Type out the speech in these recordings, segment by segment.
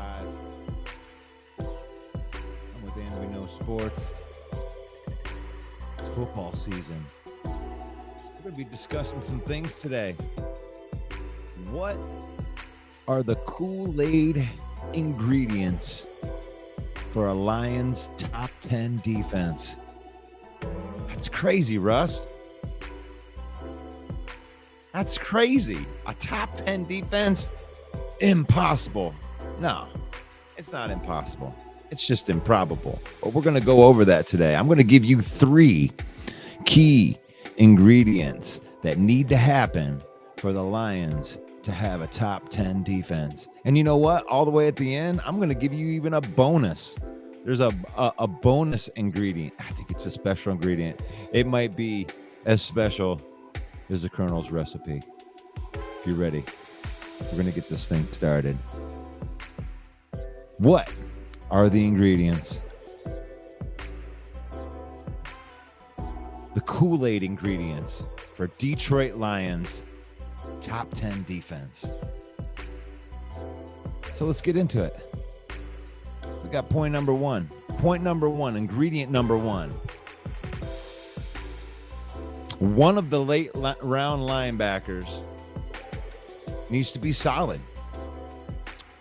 live. I'm with And We Know Sports. It's football season. We're going to be discussing some things today. What are the Koolaid ingredients for a Lions top 10 defense? That's crazy, Russ. That's crazy. A top 10 defense? Impossible. No, it's not impossible. It's just improbable. But we're going to go over that today. I'm going to give you 3 key ingredients that need to happen for the Lions to have a top 10 defense. And you know what? All the way at the end, I'm going to give you even a bonus. There's a bonus ingredient. I think it's a special ingredient. It might be as special as the Colonel's recipe. If you're ready, we're going to get this thing started. What are the ingredients? The Kool-Aid ingredients for Detroit Lions top 10 defense. So let's get into it. We got point number 1. Point number 1, ingredient number 1. One of the late round linebackers needs to be solid.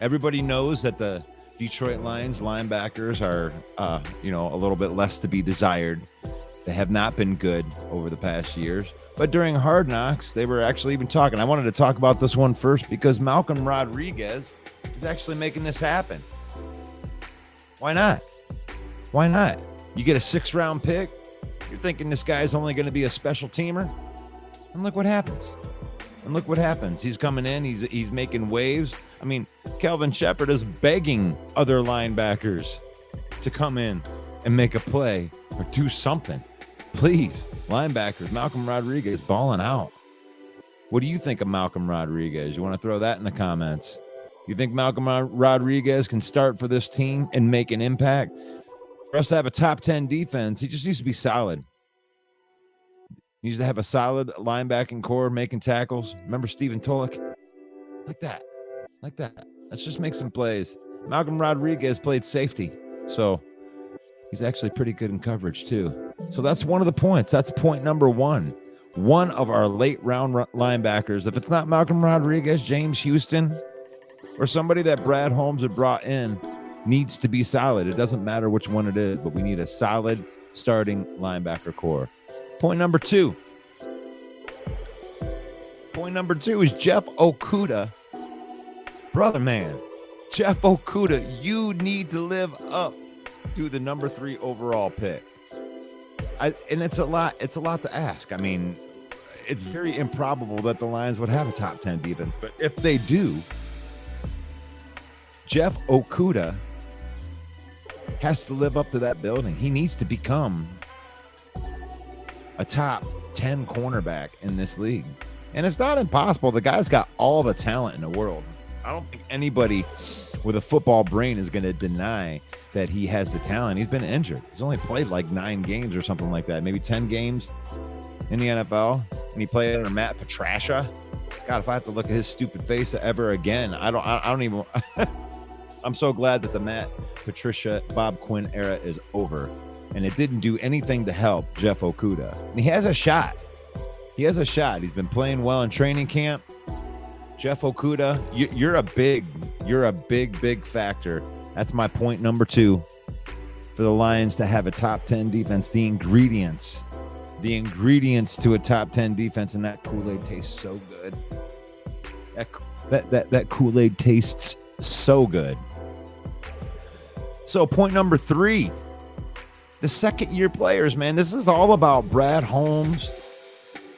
Everybody knows that the Detroit Lions linebackers are, a little bit less to be desired. They have not been good over the past years. But during Hard Knocks, they were actually even talking. I wanted to talk about this one first because Malcolm Rodriguez is actually making this happen. Why not? Why not? You get a 6th-round pick. You're thinking this guy's only going to be a special teamer. And look what happens. He's coming in. He's making waves. I mean, Kelvin Shepard is begging other linebackers to come in and make a play or do something. Please, linebackers, Malcolm Rodriguez balling out. What do you think of Malcolm Rodriguez? You want to throw that in the comments? You think Malcolm Rodriguez can start for this team and make an impact? For us to have a top 10 defense, he just needs to be solid. He needs to have a solid linebacking core, making tackles. Remember Stephen Tulloch? Like that. Let's just make some plays. Malcolm Rodriguez played safety, so he's actually pretty good in coverage too. So that's one of the points. That's point number 1. One of our late round linebackers. If it's not Malcolm Rodriguez, James Houston, or somebody that Brad Holmes had brought in, needs to be solid. It doesn't matter which one it is, but we need a solid starting linebacker core. Point number 2. Point number 2 is Jeff Okudah. Brother man, Jeff Okudah, you need to live up to the number 3 overall pick. And it's a lot to ask. I mean, it's very improbable that the Lions would have a top 10 defense, but if they do, Jeff Okudah has to live up to that building. He needs to become a top 10 cornerback in this league. And it's not impossible. The guy's got all the talent in the world. I don't think anybody with a football brain is going to deny that he has the talent. He's been injured. He's only played like 9 games or something like that, maybe 10 games in the NFL. And he played under Matt Patricia. God, if I have to look at his stupid face ever again, I don't even. I'm so glad that the Matt Patricia, Bob Quinn era is over. And it didn't do anything to help Jeff Okudah. And he has a shot. He's been playing well in training camp. Jeff Okudah, you're a big factor. That's my point number 2 for the Lions to have a top 10 defense. The ingredients to a top 10 defense, and that Kool-Aid tastes so good. That Kool-Aid tastes so good. So point number 3, the second-year players, man. This is all about Brad Holmes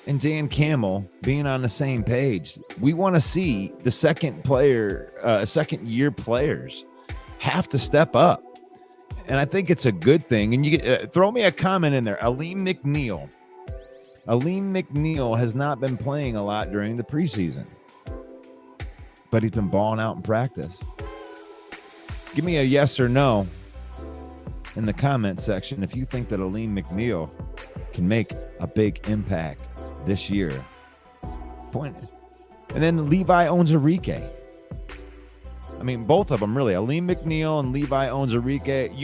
and Dan Campbell being on the same page. We want to see the second-year players have to step up. And I think it's a good thing. And you throw me a comment in there. Aleem McNeil has not been playing a lot during the preseason, but he's been balling out in practice. Give me a yes or no in the comment section if you think that Aleem McNeil can make a big impact this year. And then Levi Onwuzurike. I mean, both of them really. Aleem McNeil and Levi Onwuzurike.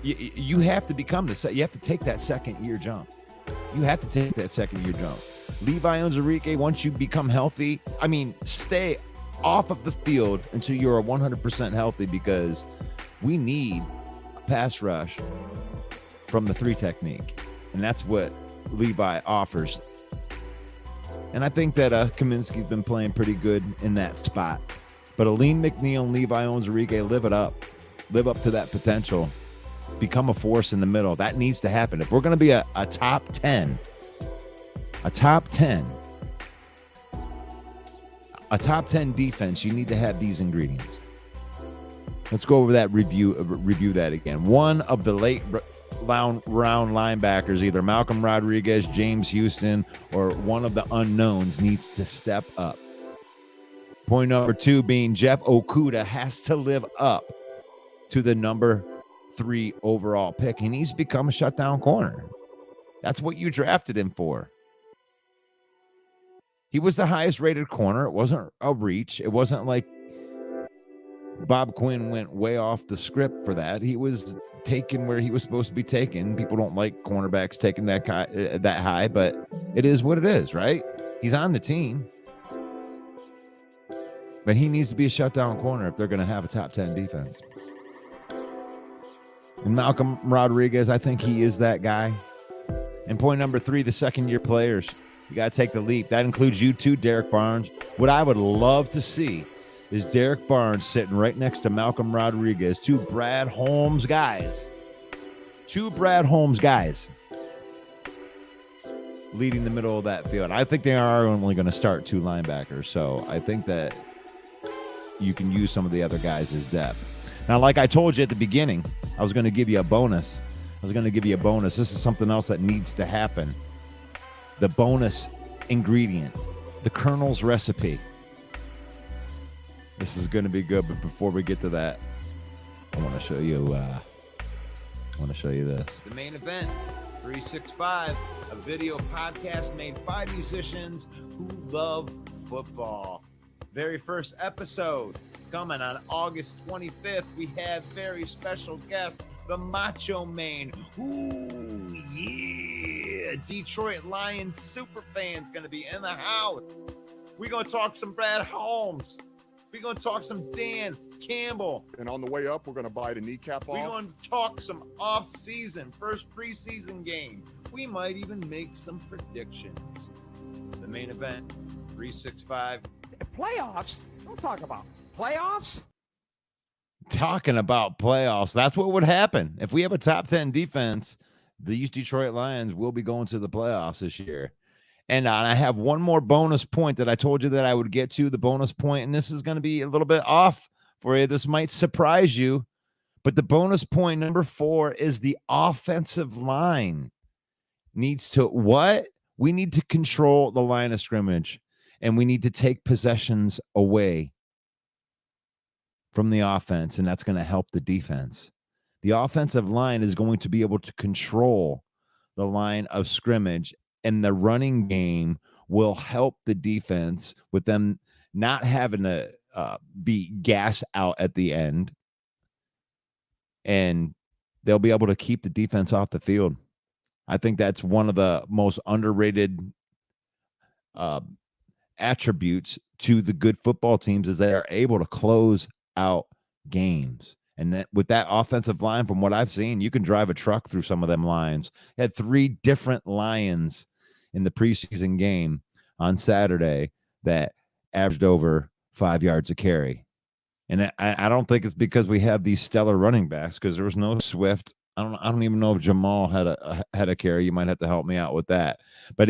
You have to become you have to take that second year jump. You have to take that second year jump. Levi Onwuzurike, once you become healthy, I mean, stay off of the field until you're 100% healthy, because we need a pass rush from the 3 technique. And that's what Levi offers. And I think that Kaminsky's been playing pretty good in that spot. But Aleem McNeil and Levi Onwuzurike, live it up. Live up to that potential. Become a force in the middle. That needs to happen. If we're going to be a top 10, a top 10 defense, you need to have these ingredients. Let's go over that, review that again. One of the late round linebackers, either Malcolm Rodriguez, James Houston, or one of the unknowns, needs to step up. Point number 2 being Jeff Okudah has to live up to the number 3 overall pick. He needs to become a shutdown corner. That's what you drafted him for. He was the highest rated corner. It wasn't a reach. It wasn't like Bob Quinn went way off the script for that. He was taken where he was supposed to be taken. People don't like cornerbacks taking that high, but it is what it is, right? He's on the team. But he needs to be a shutdown corner if they're going to have a top 10 defense. And Malcolm Rodriguez, I think he is that guy. And point number 3, the second-year players. You got to take the leap. That includes you too, Derek Barnes. What I would love to see is Derek Barnes sitting right next to Malcolm Rodriguez, 2 Brad Holmes guys. 2 Brad Holmes guys leading the middle of that field. I think they are only going to start 2 linebackers, so I think that you can use some of the other guys as depth. Now, like I told you at the beginning, I was going to give you a bonus. This is something else that needs to happen. The bonus ingredient, the Colonel's recipe. This is going to be good, but before we get to that, I want to show you this. The main event, 365, a video podcast made by musicians who love football. Very first episode coming on August 25th. We have very special guest, the Macho Man. Ooh, yeah. Detroit Lions super fans going to be in the house. We're going to talk some Brad Holmes. We're going to talk some Dan Campbell. And on the way up, we're going to buy the kneecap off. We're going to talk some off-season, first preseason game. We might even make some predictions. The main event, 365. Playoffs? Don't talk about playoffs. Talking about playoffs. That's what would happen. If we have a top 10 defense, these Detroit Lions will be going to the playoffs this year. And I have one more bonus point that I told you that I would get to, the bonus point, and this is going to be a little bit off for you. This might surprise you, but the bonus point number 4 is the offensive line needs to what? We need to control the line of scrimmage, and we need to take possessions away from the offense, and that's going to help the defense. The offensive line is going to be able to control the line of scrimmage, and the running game will help the defense with them not having to be gassed out at the end, and they'll be able to keep the defense off the field. I think that's one of the most underrated attributes to the good football teams is they are able to close out games. And that with that offensive line, from what I've seen, you can drive a truck through some of them lines. They had 3 different Lions in the preseason game on Saturday that averaged over 5 yards a carry. And I don't think it's because we have these stellar running backs, because there was no Swift. I don't even know if Jamal had a carry. You might have to help me out with that. But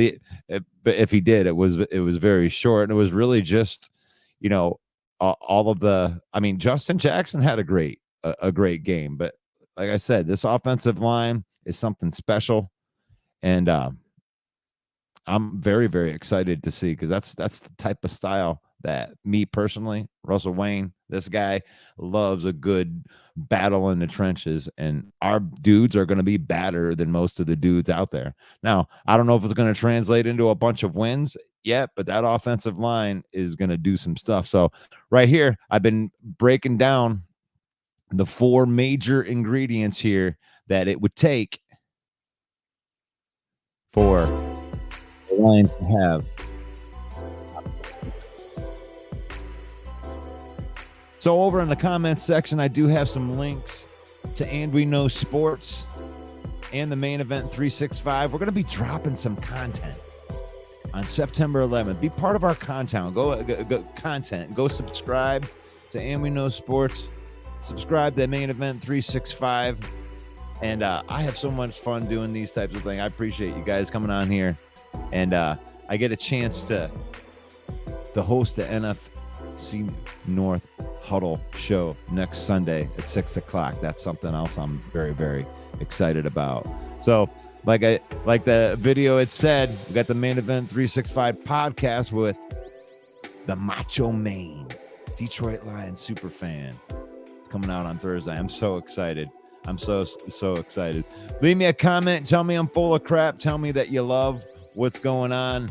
but if he did, it was very short, and it was really just, all of the. I mean, Justin Jackson had a great game, but like I said, this offensive line is something special, and I'm very, very excited to see, because that's the type of style that me personally, Russell Wayne, this guy loves a good battle in the trenches, and our dudes are going to be badder than most of the dudes out there. Now, I don't know if it's going to translate into a bunch of wins. yet, but that offensive line is going to do some stuff. So right here, I've been breaking down the 4 major ingredients here that it would take for the Lions to have. So over in the comments section, I do have some links to And We Know Sports and the Main Event 365. We're going to be dropping some content on September 11th. Be part of our content. Go subscribe to And We Know Sports. Subscribe to Main Event 365. And I have so much fun doing these types of things. I appreciate you guys coming on here. And I get a chance to host the NFC North Huddle show next Sunday at 6 o'clock. That's something else I'm very, very excited about. So like the video it said, we got the Main Event 365 podcast with the Macho Man, Detroit Lions super fan. It's coming out on Thursday. I'm so excited. I'm so excited. Leave me a comment. Tell me I'm full of crap. Tell me that you love what's going on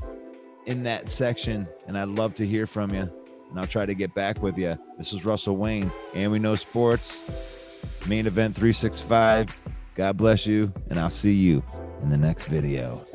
in that section, and I'd love to hear from you, and I'll try to get back with you. This is Russell Wayne, and We Know Sports, Main Event 365. God bless you, and I'll see you in the next video.